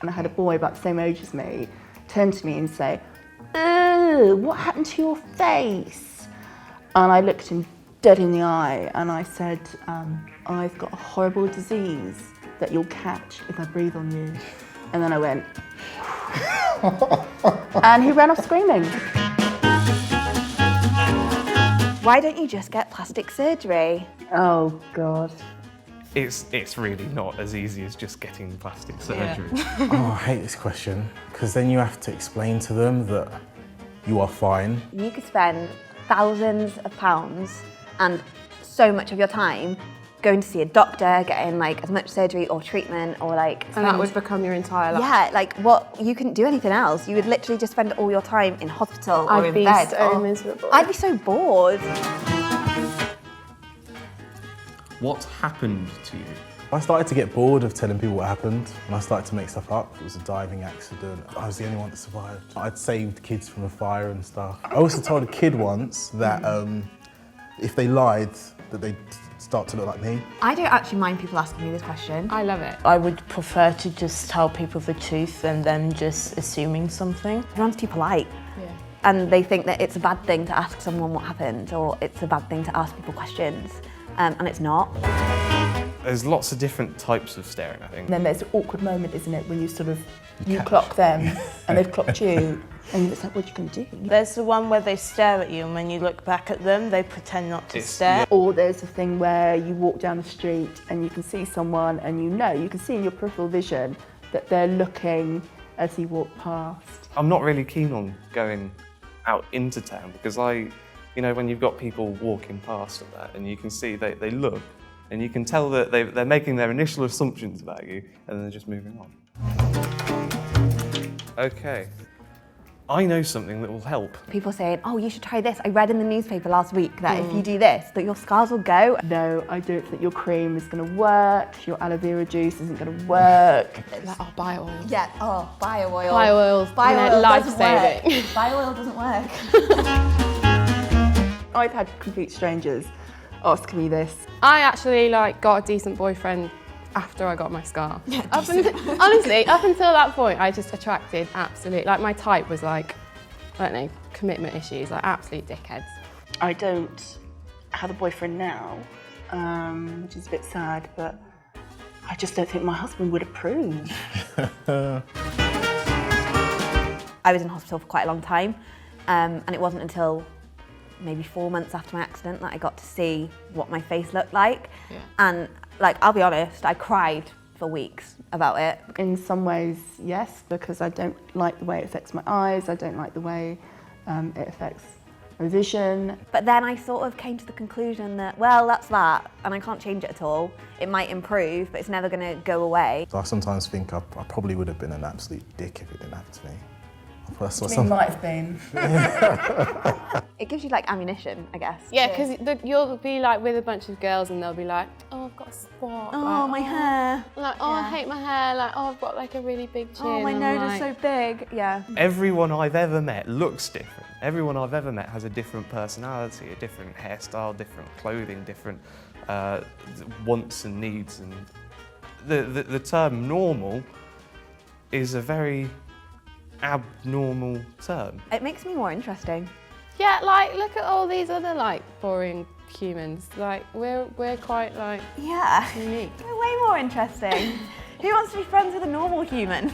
And I had a boy about the same age as me turn to me and say, "Ooh, what happened to your face?" And I looked him dead in the eye and I said, "I've got a horrible disease that you'll catch if I breathe on you." And then I went, and he ran off screaming. Why don't you just get plastic surgery? Oh, God. It's really not as easy as just getting plastic surgery. Oh, I hate this question, because then you have to explain to them that you are fine. You could spend thousands of pounds and so much of your time going to see a doctor, getting like as much surgery or treatment or like... And that would become your entire life. Yeah, like what, you couldn't do anything else. You would literally just spend all your time in hospital or in bed. I'd be so miserable. I'd be so bored. What happened to you? I started to get bored of telling people what happened, and I started to make stuff up. It was a diving accident. I was the only one that survived. I'd saved kids from a fire and stuff. I also told a kid once that if they lied, that they'd start to look like me. I don't actually mind people asking me this question. I love it. I would prefer to just tell people the truth than them just assuming something. Everyone's too polite. Yeah. And they think that it's a bad thing to ask someone what happened, or it's a bad thing to ask people questions, and it's not. There's lots of different types of staring, I think. And then there's an awkward moment, isn't it, when you clock them and they've clocked you, and it's like, what are you going to do? There's the one where they stare at you and when you look back at them, they pretend not to stare. Or there's a thing where you walk down the street and you can see someone and you can see in your peripheral vision that they're looking as you walk past. I'm not really keen on going out into town because when you've got people walking past and that, and you can see they look, and you can tell that they're making their initial assumptions about you, and then they're just moving on. Okay, I know something that will help. People saying, oh, you should try this. I read in the newspaper last week that if you do this, that your scars will go. No, I don't think your cream is going to work, your aloe vera juice isn't going to work. Like, oh, bio oil. Yeah, oh, bio oil. Bio oil's life-saving. Bio oil doesn't work. I've had complete strangers ask me this. I actually got a decent boyfriend after I got my scar. Yeah, honestly, up until that point, I just attracted absolute, my type was I don't know, commitment issues, absolute dickheads. I don't have a boyfriend now, which is a bit sad, but I just don't think my husband would approve. I was in hospital for quite a long time, and it wasn't until maybe 4 months after my accident that I got to see what my face looked like. Yeah. And I'll be honest, I cried for weeks about it. In some ways, yes, because I don't like the way it affects my eyes, I don't like the way it affects my vision. But then I sort of came to the conclusion that, well, that's that, and I can't change it at all. It might improve, but it's never gonna go away. So I sometimes think I probably would have been an absolute dick if it didn't happen to me. That's what might have been. It gives you ammunition, I guess. Yeah, because you'll be with a bunch of girls and they'll be like, oh, I've got a spot. Oh, my hair. Oh, yeah. I hate my hair. Oh, I've got a really big chin. Oh, my nose is so big. Yeah. Everyone I've ever met looks different. Everyone I've ever met has a different personality, a different hairstyle, different clothing, different wants and needs. And the term normal is a very abnormal term. It makes me more interesting. Yeah, look at all these other boring humans. We're quite yeah, unique. We're way more interesting. Who wants to be friends with a normal human?